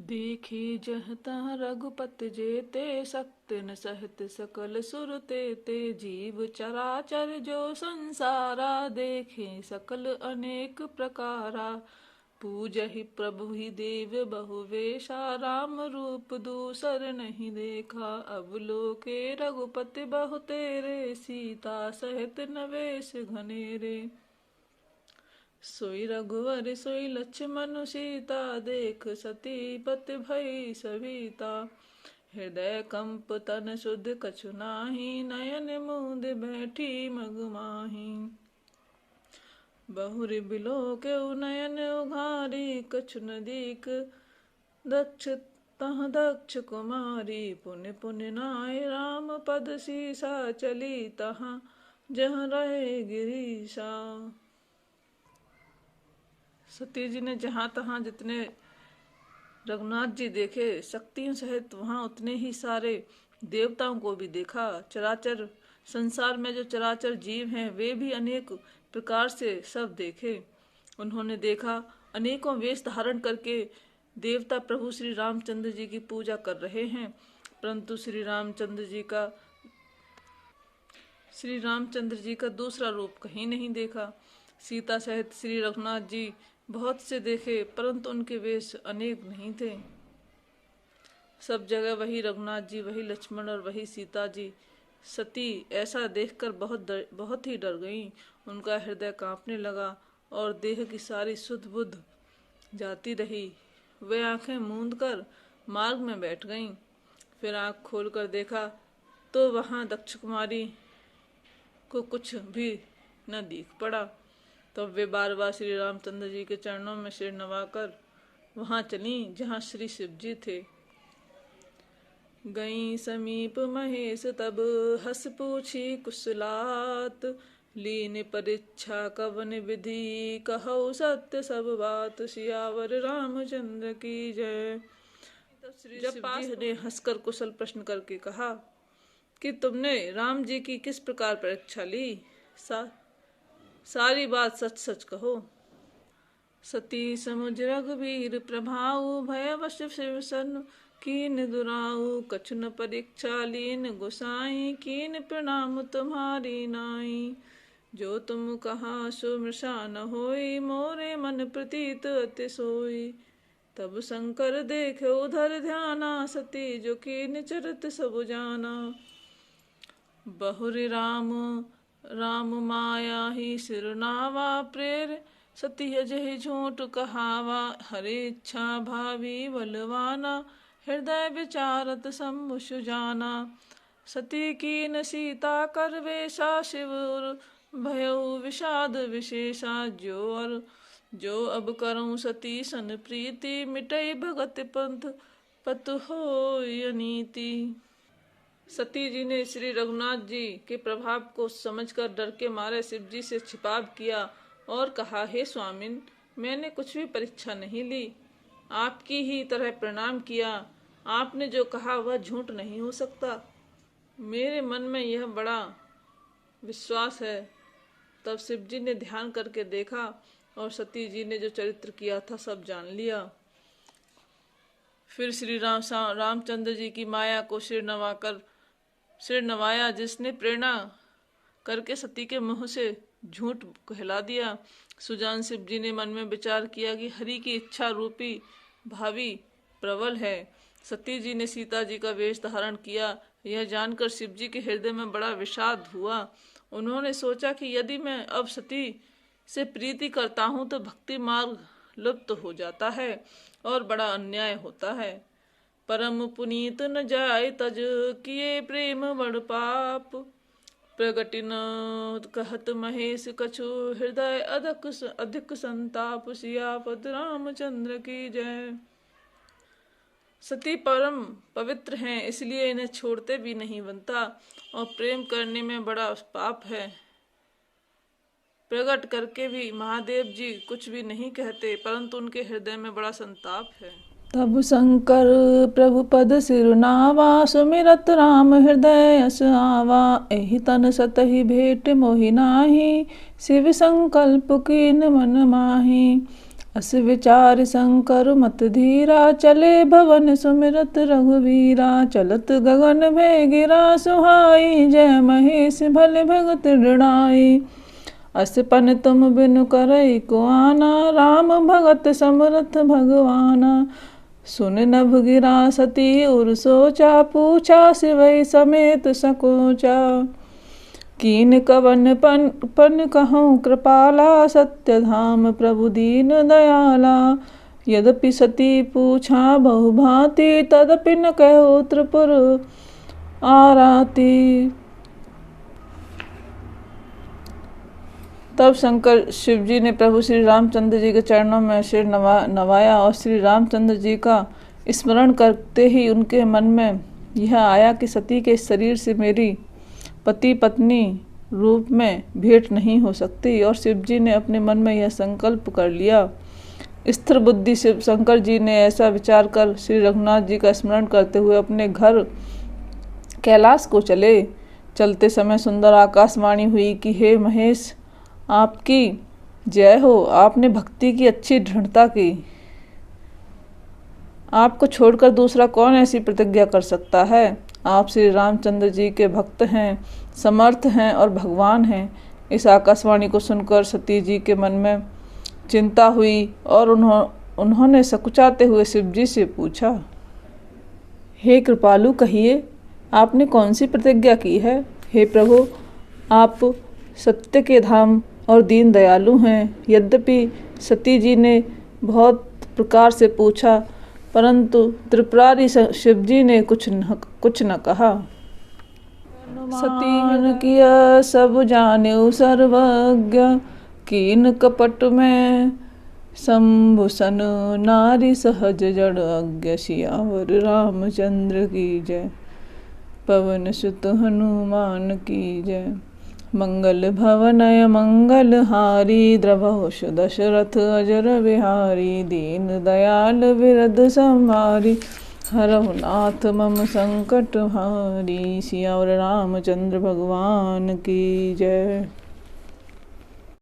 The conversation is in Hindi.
देखी जह तह रघुपत जेते, सक्त न सहत सकल सुर ते जीव चराचर जो संसारा, देखे सकल अनेक प्रकारा। पूजहि प्रभु ही देव बहुवेशा, राम रूप दूसर नहीं देखा। अब लोके रघुपति बहु तेरे, सीता सहित नवेश घनेरे। सोई रघुवर सोई लक्ष्मण सीता, देख सती पति भई सविता। हृदय कंप तन शुद्ध कछु नाही, नयन मूंद बैठी मगमाही। बहुरि बिलोकेउ नयन उघारी, कछु न दीख दक्ष तह दक्ष कुमारी। पुनि पुनि नाय राम पद सीसा, चली तहाँ जहाँ रहे गिरीशा। सती जी ने जहाँ तहाँ जितने रघुनाथ जी देखे, शक्तियों सहित वहाँ उतने ही सारे देवताओं को भी देखा। चराचर संसार में जो चराचर जीव हैं वे भी अनेक प्रकार से सब देखे। उन्होंने देखा अनेकों वेश धारण करके देवता प्रभु श्री रामचंद्र जी की पूजा कर रहे हैं, परंतु श्री रामचंद्र जी का दूसरा रूप कहीं नहीं देखा। सीता सहित श्री रघुनाथ जी बहुत से देखे, परंतु उनके वेश अनेक नहीं थे। सब जगह वही रघुनाथ जी, वही लक्ष्मण और वही सीता जी। सती ऐसा देखकर बहुत ही डर गईं। उनका हृदय कांपने लगा और देह की सारी सुध बुध जाती रही। वे आंखें मूंद कर मार्ग में बैठ गईं। फिर आंख खोलकर देखा तो वहाँ दक्ष कुमारी को कुछ भी न दिख पड़ा। तब वे बार बार श्री रामचंद्र जी के चरणों में सिर नवाकर वहां चली जहां श्री शिव जी थे। गई समीप महेश तब, हस पूछी कुशलात। लीन परीक्षा कवन विधि, कहौ सत्य सब बात। सियावर रामचंद्र की जय। तब श्री शिव जी ने हंसकर कुशल प्रश्न करके कहा कि तुमने राम जी की किस प्रकार परीक्षा ली, सारी बात सच सच कहो। सती समुझ रघुवीर प्रभाऊ, भयवश शिव सन कीन दुराऊ। कछु न परीक्षा लीन गोसाई, कीन प्रणाम तुम्हारी नाई। जो तुम कहा सो मृषा न होई, मोरे मन प्रतीत अति सोई। तब शंकर देखे उधर ध्याना, सती जो कीन चरत सब जाना। बहुरि राम माया ही सिरनावा, प्रेर सती अजहि झूठ कहावा। हरि इच्छा भावी बलवाना, हृदय विचारत सम्मुष जाना। सती कीन सीता कर वेशा, शिव भयउ विषाद विशेषा। जो अब करऊं सती सन प्रीति, मिटई भगत पंथ पतु होय अनीति। सती जी ने श्री रघुनाथ जी के प्रभाव को समझकर डर के मारे शिव जी से छिपाव किया और कहा, हे स्वामिन, मैंने कुछ भी परीक्षा नहीं ली, आपकी ही तरह प्रणाम किया। आपने जो कहा वह झूठ नहीं हो सकता। मेरे मन में यह बड़ा विश्वास है। तब शिव जी ने ध्यान करके देखा और सती जी ने जो चरित्र किया था सब जान लिया। फिर श्री रामचंद्र जी की माया को सिर नवाया, जिसने प्रेरणा करके सती के मुंह से झूठ कहला दिया। सुजान शिव जी ने मन में विचार किया कि हरि की इच्छा रूपी भावी प्रबल है। सती जी ने सीता जी का वेश धारण किया। यह जानकर शिव जी के हृदय में बड़ा विषाद हुआ। उन्होंने सोचा कि यदि मैं अब सती से प्रीति करता हूँ तो भक्ति मार्ग लुप्त हो जाता है और बड़ा अन्याय होता है। परम पुनीत न जाय तज, किए प्रेम बड़ पाप। प्रगटिन कहत महेश कछु, हृदय अधिक संताप। सियापत रामचंद्र की जय। सती परम पवित्र हैं, इसलिए इन्हें छोड़ते भी नहीं बनता और प्रेम करने में बड़ा पाप है। प्रकट करके भी महादेव जी कुछ भी नहीं कहते, परंतु उनके हृदय में बड़ा संताप है। तब शंकर प्रभु पद सिरनावा, सुमिरत राम हृदय अस आवा। एहि तन सतहि भेट मोहि नाही, शिव संकल्प कीन मन माही। अस विचार शंकर मत धीरा, चले भवन सुमिरत रघुवीरा। चलत गगन भय गिरा सुहाई, जय महेश भले भगत डृढ़ाई। अस पन तुम बिनु करई को आना, राम भगत समरथ भगवाना। सुन नभ गिरा सती उर सोचा, पूछा सिवै समेत सकोचा। कीन कवन पन कहूँ कृपाला, सत्य धाम प्रभु दीन दयाला। यद्यपि सती पूछा बहु भांति, तदपि न कहो त्रिपुर आराती। तब शंकर शिव जी ने प्रभु श्री रामचंद्र जी के चरणों में सिर नवाया और श्री रामचंद्र जी का स्मरण करते ही उनके मन में यह आया कि सती के शरीर से मेरी पति पत्नी रूप में भेंट नहीं हो सकती। और शिव जी ने अपने मन में यह संकल्प कर लिया। स्थिर बुद्धि शिव शंकर जी ने ऐसा विचार कर श्री रघुनाथ जी का स्मरण करते हुए अपने घर कैलाश को चले। चलते समय सुंदर आकाशवाणी हुई कि हे महेश, आपकी जय हो। आपने भक्ति की अच्छी दृढ़ता की। आपको छोड़कर दूसरा कौन ऐसी प्रतिज्ञा कर सकता है। आप श्री रामचंद्र जी के भक्त हैं, समर्थ हैं और भगवान हैं। इस आकाशवाणी को सुनकर सती जी के मन में चिंता हुई और उन्होंने सकुचाते हुए शिव जी से पूछा, हे कृपालु, कहिए आपने कौन सी प्रतिज्ञा की है। हे प्रभु, आप सत्य के धाम और दीन दयालु हैं। यद्यपि सती जी ने बहुत प्रकार से पूछा, परंतु त्रिपुरारी शिव जी ने कुछ न कहा। सती किया सब जान्यु सर्वज्ञ, कीन कपट में शंभुसन नारी सहज जड़ अज्ञ। सियावर रामचंद्र की जय, पवन सुत हनुमान की जय। मंगल भवनय मंगल हारी, द्रवहुष दशरथ अजर बिहारी। दीन दयाल विरद संहारी, हरहु नाथ मम संकट हारी। सियावर रामचंद्र भगवान की जय।